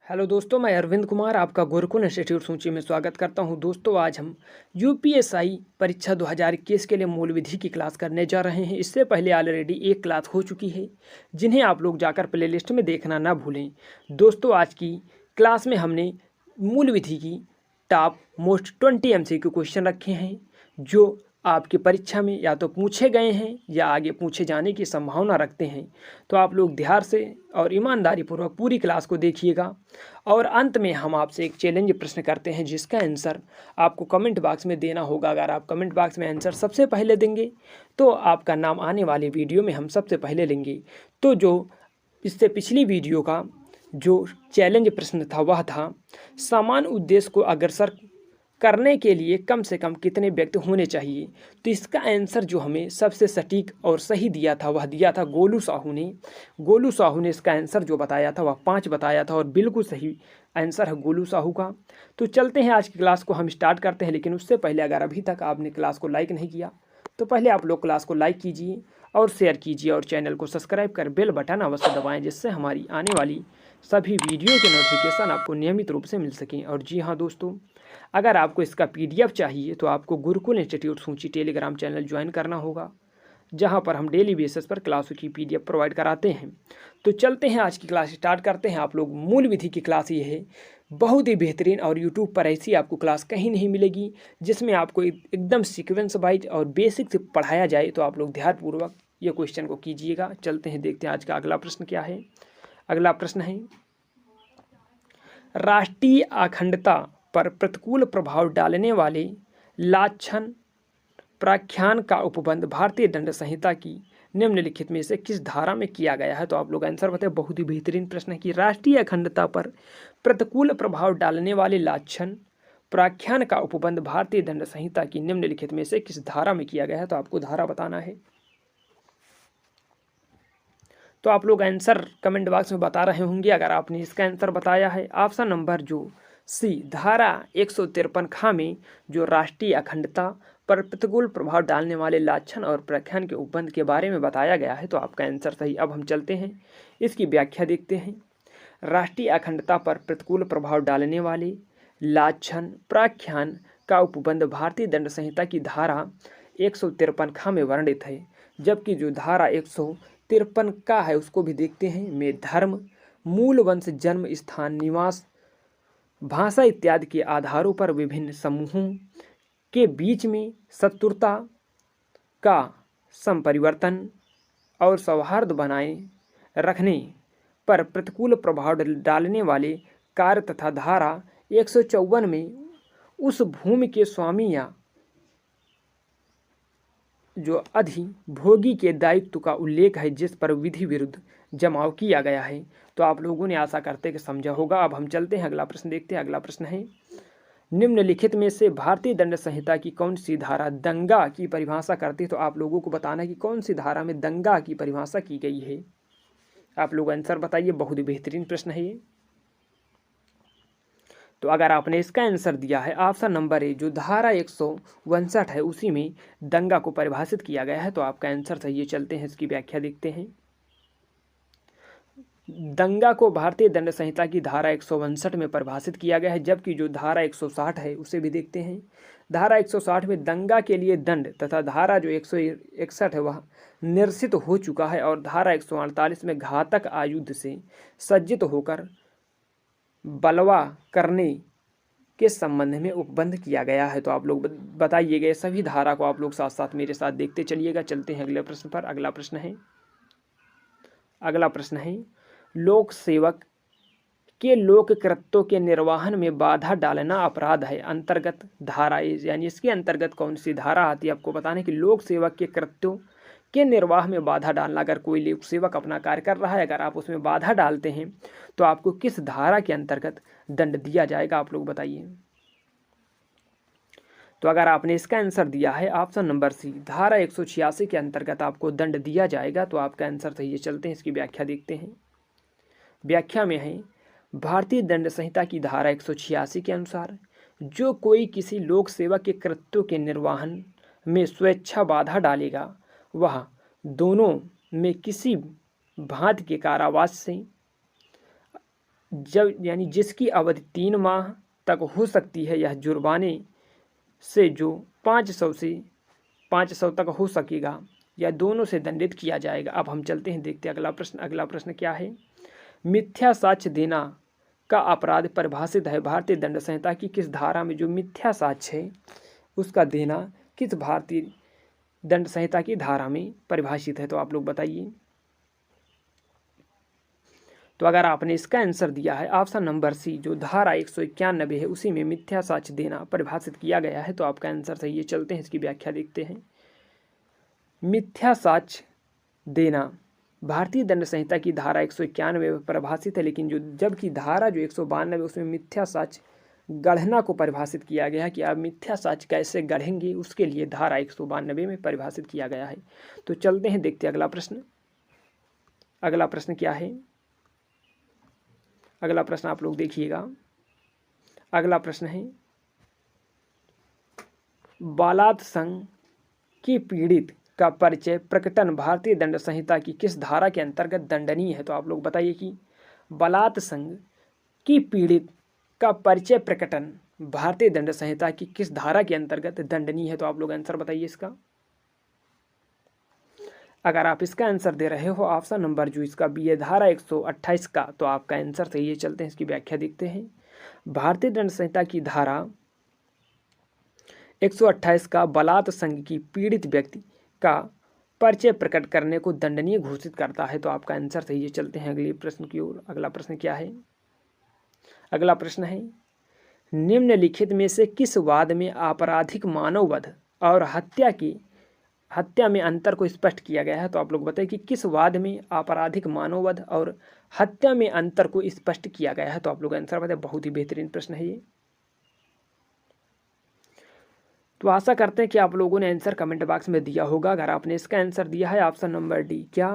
Hello दोस्तों, मैं अरविंद कुमार आपका गुरुकुल इंस्टीट्यूट सूची में स्वागत करता हूं। दोस्तों, आज हम यूपीएसआई परीक्षा 2021 के लिए मूल विधि की क्लास करने जा रहे हैं। इससे पहले ऑलरेडी एक क्लास हो चुकी है, जिन्हें आप लोग जाकर प्लेलिस्ट में देखना ना भूलें। दोस्तों, आज की क्लास में हमने मूल विधि की टॉप मोस्ट 20 MCQ क्वेश्चन रखे हैं, जो आपकी परीक्षा में या तो पूछे गए हैं या आगे पूछे जाने की संभावना रखते हैं। तो आप लोग ध्यान से और ईमानदारी पूर्वक पूरी क्लास को देखिएगा। और अंत में हम आपसे एक चैलेंज प्रश्न करते हैं, जिसका आंसर आपको कमेंट बॉक्स में देना होगा। अगर आप कमेंट बॉक्स में आंसर सबसे पहले देंगे तो आपका नाम आने वाले वीडियो में हम सबसे पहले लेंगे। तो जो इससे पिछली वीडियो का जो चैलेंज प्रश्न था वह था, समान उद्देश्य को अग्रसर करने के लिए कम से कम कितने व्यक्ति होने चाहिए। तो इसका आंसर जो हमें सबसे सटीक और सही दिया था वह दिया था गोलू साहू ने। गोलू साहू ने इसका आंसर जो बताया था वह 5 बताया था और बिल्कुल सही आंसर है गोलू साहू का। तो चलते हैं, आज की क्लास को हम स्टार्ट करते हैं। लेकिन उससे पहले अगर अभी तक आपने क्लास को लाइक नहीं किया तो पहले आप लोग क्लास को लाइक कीजिए और शेयर कीजिए और चैनल को सब्सक्राइब कर बेल बटन अवश्य दबाएं, जिससे हमारी आने वाली सभी वीडियो के नोटिफिकेशन आपको नियमित रूप से मिल सकें। और जी हाँ दोस्तों, अगर आपको इसका PDF चाहिए तो आपको गुरुकुल इंस्टीट्यूट सूची टेलीग्राम चैनल ज्वाइन करना होगा, जहां पर हम डेली बेसिस पर क्लासों की PDF प्रोवाइड कराते हैं। तो चलते हैं, आज की क्लास स्टार्ट करते हैं। आप लोग मूल विधि की क्लास ये है, बहुत ही बेहतरीन, और यूट्यूब पर ऐसी आपको क्लास कहीं नहीं मिलेगी जिसमें आपको एकदम सीक्वेंस वाइज और बेसिक से पढ़ाया जाए। तो आप लोग ध्यानपूर्वक ये क्वेश्चन को कीजिएगा। चलते हैं, देखते हैं आज का अगला प्रश्न क्या है। अगला प्रश्न है, राष्ट्रीय अखंडता पर प्रतिकूल प्रभाव डालने वाले लाछन प्राख्यान का उपबंध भारतीय दंड संहिता की निम्नलिखित में से किस धारा में किया गया है। तो आप लोग आंसर बताएं। बहुत ही बेहतरीन प्रश्न है कि राष्ट्रीय अखंडता पर प्रतिकूल प्रभाव डालने वाले लाछन प्राख्यान का उपबंध भारतीय दंड संहिता की निम्नलिखित में से किस धारा में किया गया है। तो आपको धारा बताना है। तो आप लोग आंसर कमेंट बॉक्स में बता रहे होंगे अगर आपने इसका आंसर बताया है। ऑप्शन नंबर जो सी, धारा 153 खा में जो राष्ट्रीय अखंडता पर प्रतिकूल प्रभाव डालने वाले लाछन और प्रख्यान के उपबंध के बारे में बताया गया है, तो आपका आंसर सही। अब हम चलते हैं, इसकी व्याख्या देखते हैं। राष्ट्रीय अखंडता पर प्रतिकूल प्रभाव डालने वाले लाछन प्राख्यान का उपबंध भारतीय दंड संहिता की धारा 153 खा में वर्णित है, जबकि जो धारा 153 का है उसको भी देखते हैं। में धर्म, मूल वंश, जन्म स्थान, निवास, भाषा इत्यादि के आधारों पर विभिन्न समूहों के बीच में शत्रुता का संपरिवर्तन और सौहार्द बनाए रखने पर प्रतिकूल प्रभाव डालने वाले कार्य तथा धारा 154 में उस भूमि के स्वामी या जो अधिभोगी के दायित्व का उल्लेख है जिस पर विधि विरुद्ध जमाव किया गया है। तो आप लोगों ने आशा करते कि समझा होगा। अब हम चलते हैं, अगला प्रश्न देखते हैं। अगला प्रश्न है, निम्नलिखित में से भारतीय दंड संहिता की कौन सी धारा दंगा की परिभाषा करती है। तो आप लोगों को बताना है कि कौन सी धारा में दंगा की परिभाषा की गई है। आप लोग आंसर बताइए। बहुत ही बेहतरीन प्रश्न है ये। तो अगर आपने इसका आंसर दिया है ऑप्शन नंबर ए, जो धारा 159 है उसी में दंगा को परिभाषित किया गया है, तो आपका आंसर सही है। चलते हैं, इसकी व्याख्या देखते हैं। दंगा को भारतीय दंड संहिता की धारा 159 में परिभाषित किया गया है, जबकि जो धारा 160 है उसे भी देखते हैं। धारा 160 में दंगा के लिए दंड तथा धारा जो 161 है वह निरसित हो चुका है, और धारा 148 में घातक आयुध से सज्जित होकर बलवा करने के संबंध में उपबंध किया गया है। तो आप लोग बताइए गए सभी धारा को आप लोग साथ साथ मेरे साथ देखते चलिएगा। चलते हैं अगले प्रश्न पर। अगला प्रश्न है, लोक सेवक के लोक कृत्यों के निर्वहन में बाधा डालना अपराध है अंतर्गत धारा, यानी इसके अंतर्गत कौन सी धारा आती है। आपको बताना है कि लोक सेवक के कृत्यों के निर्वाह में बाधा डालना, अगर कोई लोक सेवक अपना कार्य कर रहा है, अगर आप उसमें बाधा डालते हैं तो आपको किस धारा के अंतर्गत दंड दिया जाएगा। आप लोग बताइए। तो अगर आपने इसका आंसर दिया है ऑप्शन नंबर सी, धारा 186 के अंतर्गत आपको दंड दिया जाएगा, तो आपका आंसर सही है। चलते हैं, इसकी व्याख्या देखते हैं। व्याख्या में है, भारतीय दंड संहिता की धारा 186 के अनुसार जो कोई किसी लोक सेवक के कृत्यों के निर्वहन में स्वेच्छा बाधा डालेगा वह दोनों में किसी भांति के कारावास से जब यानी जिसकी अवधि 3 माह तक हो सकती है, यह जुर्माने से जो 500 तक हो सकेगा या दोनों से दंडित किया जाएगा। अब हम चलते हैं, देखते हैं अगला प्रश्न। अगला प्रश्न क्या है? मिथ्या साक्ष्य देना का अपराध परिभाषित है भारतीय दंड संहिता की किस धारा में? जो मिथ्या साक्ष्य है उसका देना किस भारतीय दंड संहिता की धारा में परिभाषित है? तो आप लोग बताइए। तो अगर आपने इसका आंसर दिया है ऑप्शन नंबर सी, जो धारा 191 है उसी में मिथ्या साक्ष्य देना परिभाषित किया गया है, तो आपका आंसर सही है। चलते हैं इसकी व्याख्या देखते हैं। मिथ्या साक्ष्य देना भारतीय दंड संहिता की धारा 191 में परिभाषित है, लेकिन जबकि धारा जो 192 उसमें मिथ्या साक्ष्य गढ़ना को परिभाषित किया गया है कि आप मिथ्या साक्ष्य कैसे गढ़ेंगे, उसके लिए धारा 192 में परिभाषित किया गया है। तो चलते हैं, देखते हैं अगला प्रश्न। अगला प्रश्न क्या है? अगला प्रश्न आप लोग देखिएगा। अगला प्रश्न है, बलात्संग की पीड़ित का परिचय प्रकटन भारतीय दंड संहिता की किस धारा के अंतर्गत दंडनीय है? तो आप लोग बताइए कि बलात्संग की पीड़ित का परिचय प्रकटन भारतीय दंड संहिता की किस धारा के अंतर्गत दंडनीय है? तो आप लोग आंसर बताइए इसका। अगर आप इसका आंसर दे रहे हो ऑप्शन नंबर जो इसका बी है धारा 128 का, तो आपका आंसर सही है। चलते हैं इसकी व्याख्या देखते हैं। भारतीय दंड संहिता की धारा 128 का बलात्संग की पीड़ित व्यक्ति का परिचय प्रकट करने को दंडनीय घोषित करता है, तो आपका आंसर सही है। चलते हैं अगले प्रश्न की ओर। अगला प्रश्न क्या है? अगला प्रश्न है, निम्नलिखित में से किस वाद में आपराधिक मानववध और हत्या में अंतर को स्पष्ट किया गया है? तो आप लोग बताइए कि किस वाद में आपराधिक मानववध और हत्या में अंतर को स्पष्ट किया गया है? तो आप लोग आंसर बताइए। बहुत ही बेहतरीन प्रश्न है ये। तो आशा करते हैं कि आप लोगों ने आंसर कमेंट बॉक्स में दिया होगा। अगर आपने इसका आंसर दिया है ऑप्शन नंबर डी, क्या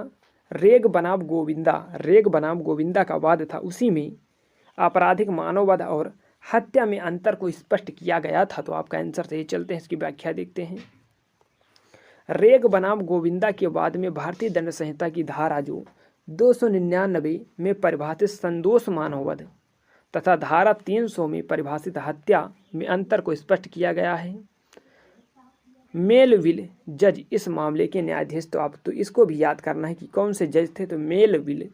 रेग बनाम गोविंदा का वाद था, उसी में आपराधिक मानववध और हत्या में अंतर को स्पष्ट किया गया था, तो आपका आंसर सही। चलते हैं इसकी व्याख्या देखते हैं। रेग बनाम गोविंदा के वाद में भारतीय दंड संहिता की धारा जो 299 में परिभाषित संदोष मानववध तथा धारा 300 में परिभाषित हत्या में अंतर को स्पष्ट किया गया है। मेलविल जज इस मामले के न्यायाधीश, तो आप तो इसको भी याद करना है कि कौन से जज थे, तो मेलविल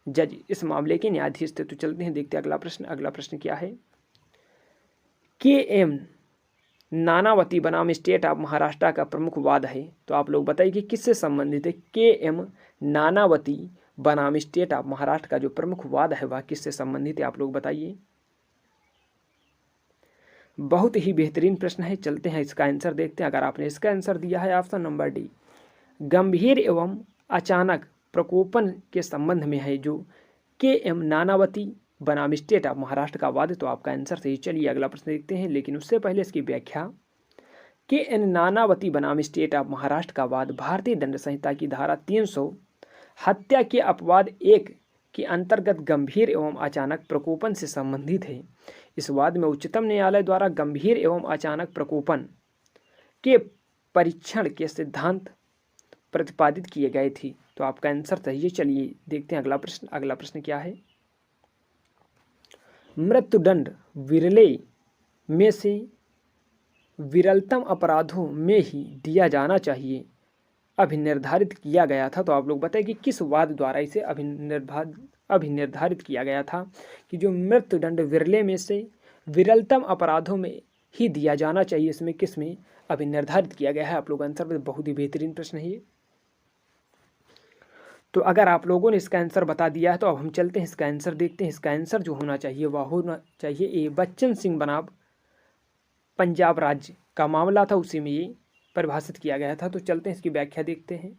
जज इस मामले के न्यायाधीश थे। तो चलते हैं, देखते हैं अगला प्रश्न। अगला प्रश्न क्या है? के.एम. नानावती बनाम स्टेट ऑफ महाराष्ट्र का प्रमुख वाद है, तो आप लोग बताइए कि किससे संबंधित है? के.एम. नानावती बनाम स्टेट ऑफ महाराष्ट्र का जो प्रमुख वाद है वह किससे संबंधित है? आप लोग बताइए। बहुत ही बेहतरीन प्रश्न है। चलते हैं इसका आंसर देखते हैं। अगर आपने इसका आंसर दिया है ऑप्शन नंबर डी, गंभीर एवं अचानक प्रकोपन के संबंध में है, जो के.एम. नानावती बनाम स्टेट ऑफ महाराष्ट्र का वाद, तो आपका आंसर सही। चलिए अगला प्रश्न देखते हैं, लेकिन उससे पहले इसकी व्याख्या। के.एन. नानावती बनाम स्टेट ऑफ महाराष्ट्र का वाद भारतीय दंड संहिता की धारा 300 हत्या के अपवाद 1 के अंतर्गत गंभीर एवं अचानक प्रकोपन से संबंधित है। इस वाद में उच्चतम न्यायालय द्वारा गंभीर एवं अचानक प्रकोपन के परीक्षण के सिद्धांत प्रतिपादित किए गए थे, तो आपका आंसर सही है। चलिए देखते हैं अगला प्रश्न। अगला प्रश्न क्या है? मृत्युदंड विरले में से विरलतम अपराधों में ही दिया जाना चाहिए अभिनिर्धारित किया गया था, तो आप लोग बताएं कि किस वाद द्वारा इसे अभिनिर्धारित किया गया था कि जो मृत्युदंड विरले में से विरलतम अपराधों में ही दिया जाना चाहिए, इसमें किस में अभिनिर्धारित किया गया है? आप लोग आंसर, बहुत ही बेहतरीन प्रश्न है ये। तो अगर आप लोगों ने इसका आंसर बता दिया है तो अब हम चलते हैं इसका आंसर देखते हैं। इसका आंसर जो होना चाहिए वह होना चाहिए ए, बच्चन सिंह बनाम पंजाब राज्य का मामला था, उसी में ये परिभाषित किया गया था। तो चलते हैं इसकी व्याख्या देखते हैं।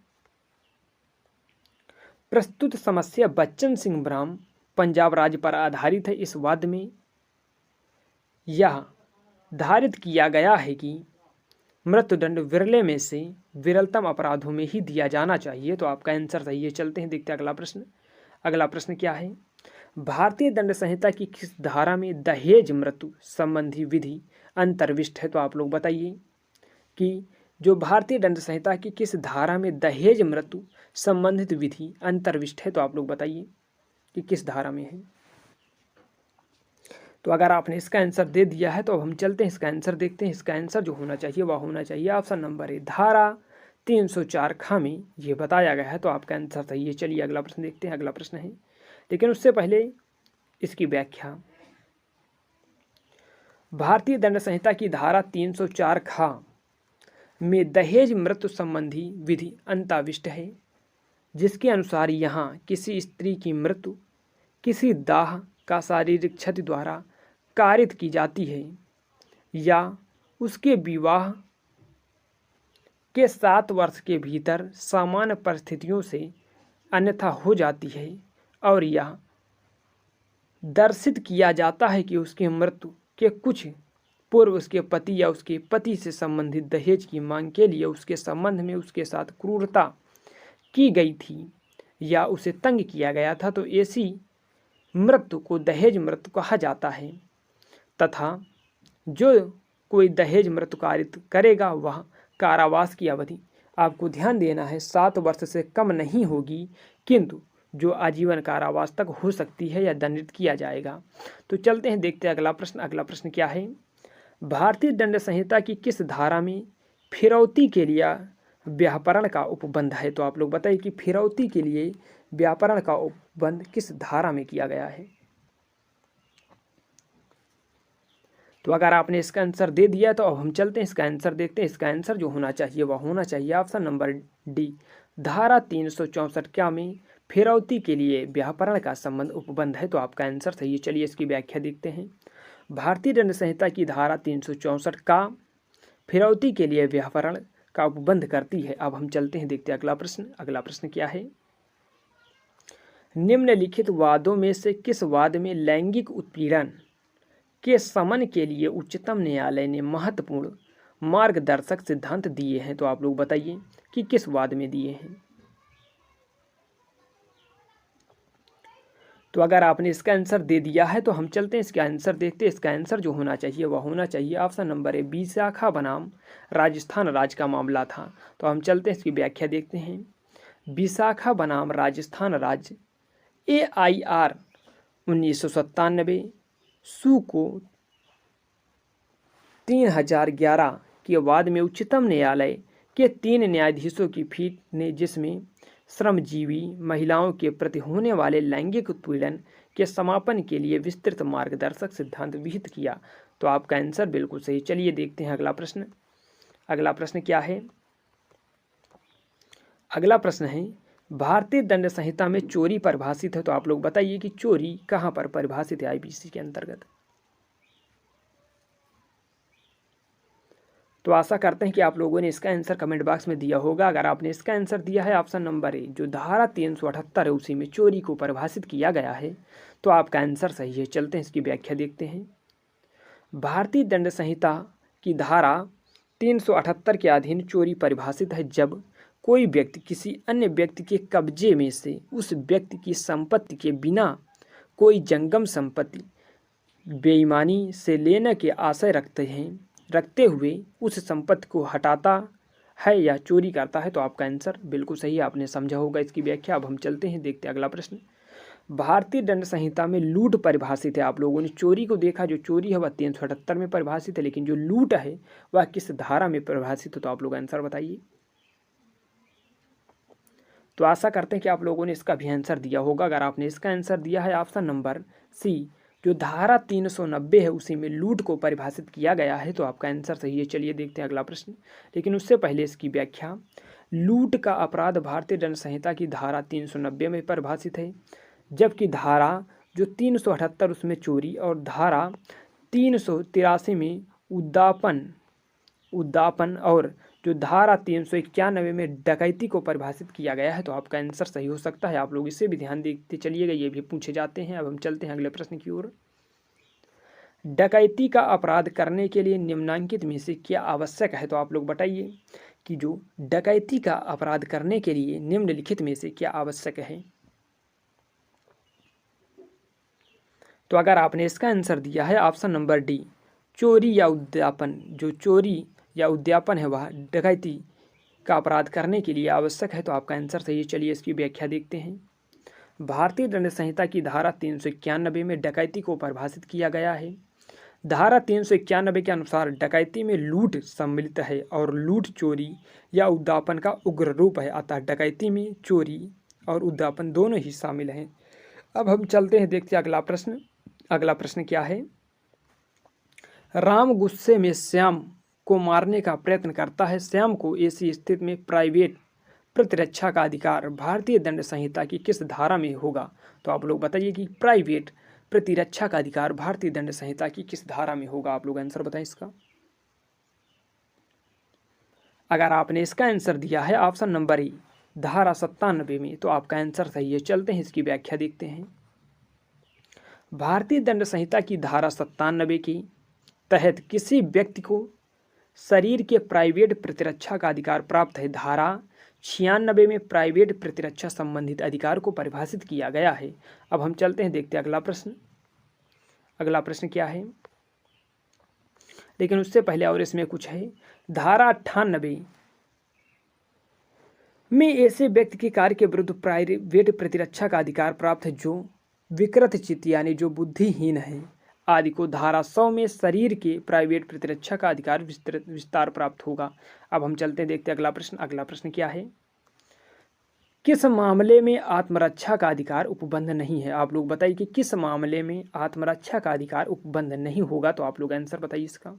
प्रस्तुत समस्या बच्चन सिंह बनाम पंजाब राज्य पर आधारित है। इस वाद में यह धारित किया गया है कि मृत्युदंड विरले में से विरलतम अपराधों में ही दिया जाना चाहिए, तो आपका आंसर सही है। चलते हैं, देखते हैं अगला प्रश्न। अगला प्रश्न क्या है? भारतीय दंड संहिता की किस धारा में दहेज मृत्यु संबंधी विधि अंतर्विष्ट है? तो आप लोग बताइए कि जो भारतीय दंड संहिता की किस धारा में दहेज मृत्यु संबंधित विधि अंतर्विष्ट है, तो आप लोग बताइए कि किस धारा में है। तो अगर आपने इसका आंसर दे दिया है तो अब हम चलते हैं इसका आंसर देखते हैं। इसका आंसर जो होना चाहिए वह होना चाहिए ऑप्शन नंबर ए, धारा 304 ख में ये बताया गया है, तो आपका आंसर सही है। चलिए अगला प्रश्न देखते हैं। अगला प्रश्न है, लेकिन उससे पहले इसकी व्याख्या। भारतीय दंड संहिता की धारा 304 ख में दहेज मृत्यु संबंधी विधि अंतर्विष्ट है, जिसके अनुसार यहाँ किसी स्त्री की मृत्यु किसी दाह का शारीरिक क्षति द्वारा कारित की जाती है या उसके विवाह के 7 वर्ष के भीतर सामान्य परिस्थितियों से अन्यथा हो जाती है, और यह दर्शित किया जाता है कि उसकी मृत्यु के कुछ पूर्व उसके पति या उसके पति से संबंधित दहेज की मांग के लिए उसके संबंध में उसके साथ क्रूरता की गई थी या उसे तंग किया गया था, तो ऐसी मृत्यु को दहेज मृत्यु कहा जाता है। तथा जो कोई दहेज मृत्यु कारित करेगा वह कारावास की अवधि, आपको ध्यान देना है, 7 वर्ष से कम नहीं होगी, किंतु जो आजीवन कारावास तक हो सकती है या दंडित किया जाएगा। तो चलते हैं, देखते हैं अगला प्रश्न। अगला प्रश्न क्या है, भारतीय दंड संहिता की किस धारा में फिरौती के लिए व्यापरण का उपबंध है? तो आप लोग बताइए कि फिरौती के लिए व्यापरण का उपबंध किस धारा में किया गया है? तो अगर आपने इसका आंसर दे दिया तो अब हम चलते हैं इसका आंसर देखते हैं। इसका आंसर जो होना चाहिए वह होना चाहिए ऑप्शन नंबर डी, धारा 364 क्या में फिरौती के लिए व्यापरण का संबंध उपबंध है, तो आपका आंसर सही है। चलिए इसकी व्याख्या देखते हैं। भारतीय दंड संहिता की धारा 364 का फिरौती के लिए व्यापरण का उपबंध करती है। अब हम चलते हैं, देखते हैं अगला प्रश्न। अगला प्रश्न क्या है, निम्नलिखित वादों में से किस वाद में लैंगिक उत्पीड़न के शमन के लिए उच्चतम न्यायालय ने महत्वपूर्ण मार्गदर्शक सिद्धांत दिए हैं? तो आप लोग बताइए कि किस वाद में दिए हैं। तो अगर आपने इसका आंसर दे दिया है तो हम चलते हैं इसका आंसर देखते हैं। इसका आंसर जो होना चाहिए वह होना चाहिए ऑप्शन नंबर ए, विशाखा बनाम राजस्थान राज्य का मामला था। तो हम चलते हैं इसकी व्याख्या देखते हैं। विशाखा बनाम राजस्थान राज्य AIR 1997 सू को 3011 के बाद में उच्चतम न्यायालय के 3 न्यायाधीशों की पीठ ने, जिसमें श्रमजीवी महिलाओं के प्रति होने वाले लैंगिक उत्पीड़न के समापन के लिए विस्तृत मार्गदर्शक सिद्धांत विहित किया। तो आपका आंसर बिल्कुल सही। चलिए देखते हैं अगला प्रश्न। अगला प्रश्न क्या है, अगला प्रश्न है, भारतीय दंड संहिता में चोरी परिभाषित है। तो आप लोग बताइए कि चोरी कहाँ पर परिभाषित है IPC के अंतर्गत। तो आशा करते हैं कि आप लोगों ने इसका आंसर कमेंट बॉक्स में दिया होगा। अगर आपने इसका आंसर दिया है ऑप्शन नंबर ए, जो धारा 378 है उसी में चोरी को परिभाषित किया गया है, तो आपका आंसर सही है। चलते हैं इसकी व्याख्या देखते हैं। भारतीय दंड संहिता की धारा 378 के अधीन चोरी परिभाषित है जब कोई व्यक्ति किसी अन्य व्यक्ति के कब्जे में से उस व्यक्ति की संपत्ति के बिना कोई जंगम संपत्ति बेईमानी से लेने के आशय रखते हुए उस संपत्ति को हटाता है या चोरी करता है। तो आपका आंसर बिल्कुल सही, आपने समझा होगा इसकी व्याख्या। अब हम चलते हैं, देखते हैं अगला प्रश्न। भारतीय दंड संहिता में लूट परिभाषित है। आप लोगों ने चोरी को देखा, जो चोरी है वह 378 में परिभाषित है, लेकिन जो लूट है वह किस धारा में परिभाषित है? तो आप लोग आंसर बताइए। तो आशा करते हैं कि आप लोगों ने इसका भी आंसर दिया होगा। अगर आपने इसका आंसर दिया है ऑप्शन नंबर सी, जो धारा 390 है उसी में लूट को परिभाषित किया गया है, तो आपका आंसर सही है। चलिए देखते हैं अगला प्रश्न, लेकिन उससे पहले इसकी व्याख्या। लूट का अपराध भारतीय दंड संहिता की धारा 390 में परिभाषित है, जबकि धारा जो 378 उसमें चोरी और धारा 383 में उद्यापन और जो धारा 391 में डकैती को परिभाषित किया गया है। तो आपका आंसर सही हो सकता है। आप लोग इसे भी ध्यान देते चलिएगा, ये भी पूछे जाते हैं। अब हम चलते हैं अगले प्रश्न की ओर। डकैती का अपराध करने के लिए निम्नलिखित में से क्या आवश्यक है? तो आप लोग बताइए कि जो डकैती का अपराध करने के लिए निम्नलिखित में से क्या आवश्यक है। तो अगर आपने इसका आंसर दिया है ऑप्शन नंबर डी, चोरी या उद्यापन, जो चोरी या उद्यापन है वह डकैती का अपराध करने के लिए आवश्यक है, तो आपका आंसर सही है। चलिए इसकी व्याख्या देखते हैं। भारतीय दंड संहिता की धारा 391 में डकैती को परिभाषित किया गया है। धारा 391 के अनुसार डकैती में लूट सम्मिलित है और लूट चोरी या उद्यापन का उग्र रूप है, अतः डकैती में चोरी और उद्यापन दोनों ही शामिल हैं। अब हम चलते हैं, देखते हैं अगला प्रश्न। अगला प्रश्न क्या है? राम गुस्से में श्याम को मारने का प्रयत्न करता है। श्याम को ऐसी स्थिति में प्राइवेट प्रतिरक्षा का अधिकार भारतीय दंड संहिता की किस धारा में होगा? तो आप लोग बताइए कि प्राइवेट प्रतिरक्षा का अधिकार भारतीय दंड संहिता की किस धारा में होगा? आप लोग आंसर बताएं इसका। अगर आपने इसका आंसर दिया है ऑप्शन नंबर ए धारा 97 में, तो आपका आंसर सही है। चलते हैं, इसकी व्याख्या देखते हैं। भारतीय दंड संहिता की धारा 97 के तहत किसी व्यक्ति को शरीर के प्राइवेट प्रतिरक्षा का अधिकार प्राप्त है। धारा 96 में प्राइवेट प्रतिरक्षा संबंधित अधिकार को परिभाषित किया गया है। अब हम चलते हैं, देखते हैं अगला प्रश्न। अगला प्रश्न क्या है? लेकिन उससे पहले और इसमें कुछ है। धारा 98 में ऐसे व्यक्ति के कार्य के विरुद्ध प्राइवेट प्रतिरक्षा का अधिकार प्राप्त है जो विकृत चित्त यानी जो बुद्धिहीन है आदि को। धारा 100 में शरीर के प्राइवेट प्रतिरक्षा का अधिकार विस्तार प्राप्त होगा। अब हम चलते हैं, देखते हैं अगला प्रश्न। अगला प्रश्न क्या है? किस मामले में आत्मरक्षा का अधिकार उपबंध नहीं है? आप लोग बताइए कि किस मामले में आत्मरक्षा का अधिकार उपबंध नहीं होगा? तो आप लोग आंसर बताइए इसका।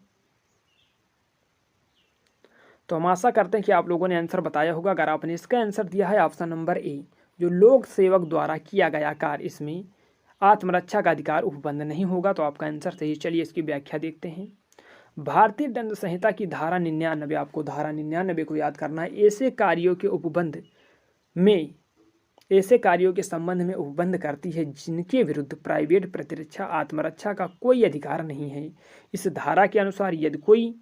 तो हम आशा करते हैं कि आप लोगों ने आंसर बताया होगा। अगर आपने इसका आंसर दिया है ऑप्शन नंबर ए जो लोक सेवक द्वारा किया गया कार्य, इसमें आत्मरक्षा का अधिकार उपबंध नहीं होगा, तो आपका आंसर सही। चलिए इसकी व्याख्या देखते हैं। भारतीय दंड संहिता की धारा 99, आपको धारा 99 को याद करना है। ऐसे कार्यों के संबंध में उपबंध करती है जिनके विरुद्ध प्राइवेट प्रतिरक्षा आत्मरक्षा का कोई अधिकार नहीं है। इस धारा के अनुसार यदि कोई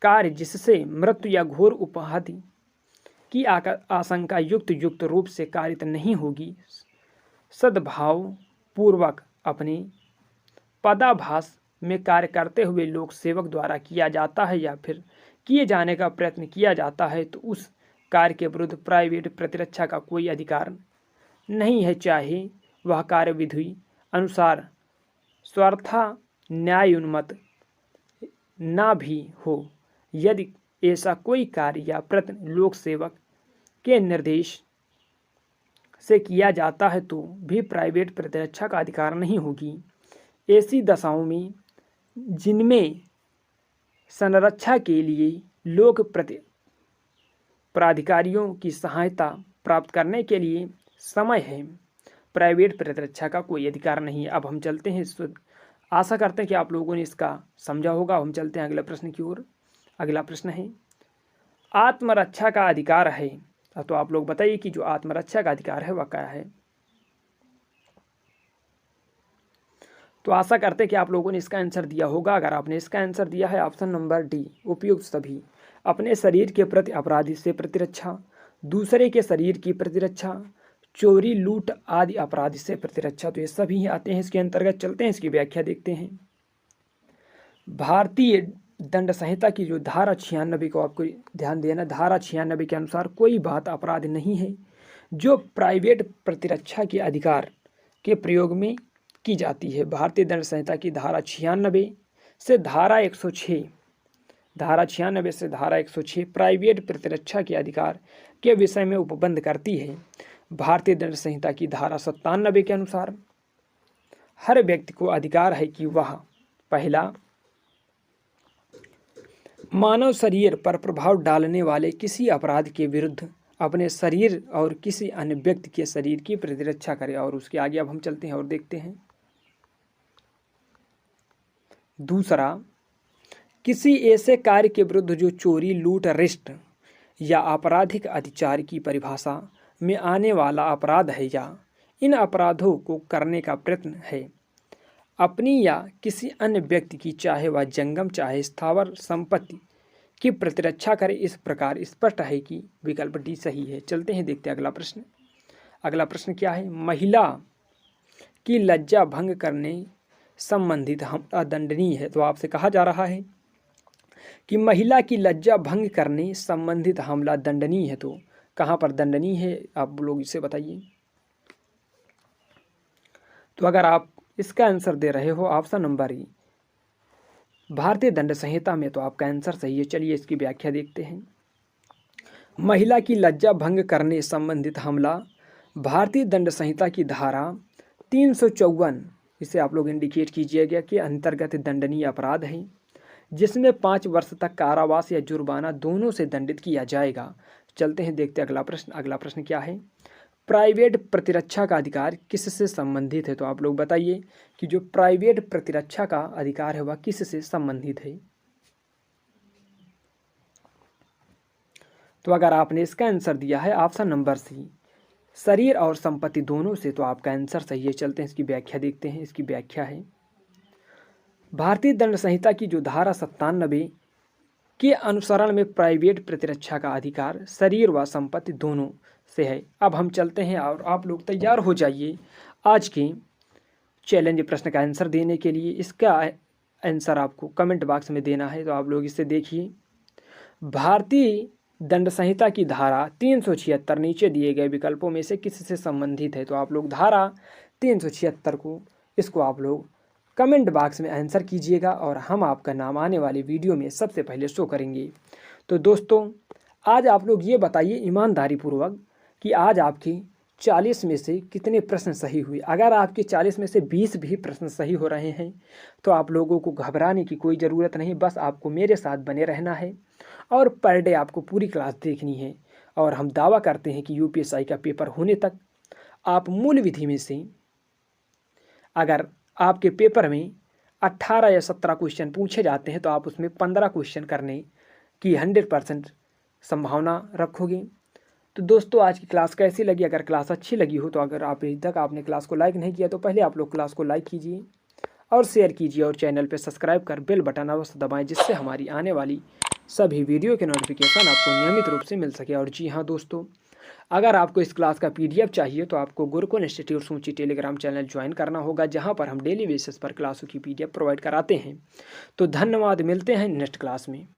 कार्य जिससे मृत्यु या घोर उपाधि की आशंका युक्त रूप से कारित नहीं होगी, सद्भाव पूर्वक अपने पदाभास में कार्य करते हुए लोक सेवक द्वारा किया जाता है या फिर किए जाने का प्रयत्न किया जाता है, तो उस कार्य के विरुद्ध प्राइवेट प्रतिरक्षा का कोई अधिकार नहीं है, चाहे वह कार्य विधि अनुसार स्वार्था न्यायोन्मत ना भी हो। यदि ऐसा कोई कार्य या प्रयत्न लोक सेवक के निर्देश से किया जाता है तो भी प्राइवेट प्रतिरक्षा का अधिकार नहीं होगी। ऐसी दशाओं में जिनमें संरक्षा के लिए लोक प्राधिकारियों की सहायता प्राप्त करने के लिए समय है, प्राइवेट प्रतिरक्षा का कोई अधिकार नहीं है। अब हम चलते हैं, आशा करते हैं कि आप लोगों ने इसका समझा होगा। हम चलते हैं अगले प्रश्न की ओर। अगला प्रश्न है, आत्मरक्षा का अधिकार है, तो आप लोग बताइए कि जो आत्मरक्षा का अधिकार है वह क्या है? तो आशा करते हैं कि आप लोगों ने इसका आंसर दिया होगा। अगर आपने इसका आंसर दिया है ऑप्शन नंबर डी उपयुक्त सभी अपने शरीर के प्रति अपराधी से प्रतिरक्षा, दूसरे के शरीर की प्रतिरक्षा, चोरी लूट आदि अपराध से प्रतिरक्षा, तो ये सभी आते हैं इसके अंतर्गत। चलते हैं, इसकी व्याख्या देखते हैं। भारतीय दंड संहिता की जो धारा 96 को आपको ध्यान देना, धारा 96 के अनुसार कोई बात अपराध नहीं है जो प्राइवेट प्रतिरक्षा के अधिकार के प्रयोग में की जाती है। भारतीय दंड संहिता की धारा 96 से धारा 106 प्राइवेट प्रतिरक्षा के अधिकार के विषय में उपबंध करती है। भारतीय दंड संहिता की धारा 97 के अनुसार हर व्यक्ति को अधिकार है कि वह पहला, मानव शरीर पर प्रभाव डालने वाले किसी अपराध के विरुद्ध अपने शरीर और किसी अन्य व्यक्ति के शरीर की प्रतिरक्षा करे। और उसके आगे अब हम चलते हैं और देखते हैं। दूसरा, किसी ऐसे कार्य के विरुद्ध जो चोरी लूट अरेस्ट या आपराधिक अत्याचार की परिभाषा में आने वाला अपराध है या इन अपराधों को करने का प्रयत्न है, अपनी या किसी अन्य व्यक्ति की चाहे वह जंगम चाहे स्थावर संपत्ति की प्रतिरक्षा करे। इस प्रकार स्पष्ट है कि विकल्प डी सही है। चलते हैं, देखते हैं अगला प्रश्न। अगला प्रश्न क्या है? महिला की लज्जा भंग करने संबंधित हमला दंडनीय है। तो आपसे कहा जा रहा है कि महिला की लज्जा भंग करने संबंधित हमला दंडनीय है, तो कहाँ पर दंडनीय है आप लोग इसे बताइए। तो अगर आप इसका आंसर दे रहे हो ऑप्शन नंबर ई भारतीय दंड संहिता में, तो आपका आंसर सही है। चलिए इसकी व्याख्या देखते हैं। महिला की लज्जा भंग करने संबंधित हमला भारतीय दंड संहिता की धारा 354, इसे आप लोग इंडिकेट कीजिएगा, के अंतर्गत दंडनीय अपराध है, जिसमें 5 वर्ष तक कारावास या जुर्माना दोनों से दंडित किया जाएगा। चलते हैं, देखते हैं अगला प्रश्न। अगला प्रश्न क्या है? प्राइवेट प्रतिरक्षा का अधिकार किससे संबंधित है? तो आप लोग बताइए कि जो प्राइवेट प्रतिरक्षा का अधिकार है वह किससे संबंधित है? तो अगर आपने इसका आंसर दिया है ऑप्शन नंबर सी शरीर और संपत्ति दोनों से, तो आपका आंसर सही है। चलते हैं इसकी व्याख्या देखते हैं। इसकी व्याख्या है, भारतीय दंड संहिता की जो धारा 97 के अनुसरण में प्राइवेट प्रतिरक्षा का अधिकार शरीर व संपत्ति दोनों से है। अब हम चलते हैं और आप लोग तैयार हो जाइए आज के चैलेंज प्रश्न का आंसर देने के लिए। इसका आंसर आपको कमेंट बॉक्स में देना है, तो आप लोग इसे देखिए। भारतीय दंड संहिता की धारा 376 नीचे दिए गए विकल्पों में से किससे संबंधित है? तो आप लोग धारा 376 को, इसको आप लोग कमेंट बॉक्स में आंसर कीजिएगा और हम आपका नाम आने वाली वीडियो में सबसे पहले शो करेंगे। तो दोस्तों, आज आप लोग ये बताइए ईमानदारी पूर्वक कि आज आपके 40 में से कितने प्रश्न सही हुए। अगर आपके 40 में से 20 भी प्रश्न सही हो रहे हैं तो आप लोगों को घबराने की कोई ज़रूरत नहीं, बस आपको मेरे साथ बने रहना है और पर डे आपको पूरी क्लास देखनी है। और हम दावा करते हैं कि यूपीएससी का पेपर होने तक आप मूल विधि में से, अगर आपके पेपर में 18 या 17 क्वेश्चन पूछे जाते हैं तो आप उसमें 15 क्वेश्चन करने की 100% संभावना रखोगे। तो दोस्तों, आज की क्लास कैसी लगी? अगर क्लास अच्छी लगी हो तो अगर आप अभी तक आपने क्लास को लाइक नहीं किया तो पहले आप लोग क्लास को लाइक कीजिए और शेयर कीजिए और चैनल पर सब्सक्राइब कर बेल बटन अवश्य दबाएं, जिससे हमारी आने वाली सभी वीडियो के नोटिफिकेशन आपको नियमित रूप से मिल सके। और जी हाँ दोस्तों, अगर आपको इस क्लास का PDF चाहिए तो आपको गुरुकुल इंस्टीट्यूट सूची टेलीग्राम चैनल ज्वाइन करना होगा, जहां पर हम डेली बेसिस पर क्लासों की PDF प्रोवाइड कराते हैं। तो धन्यवाद, मिलते हैं नेक्स्ट क्लास में।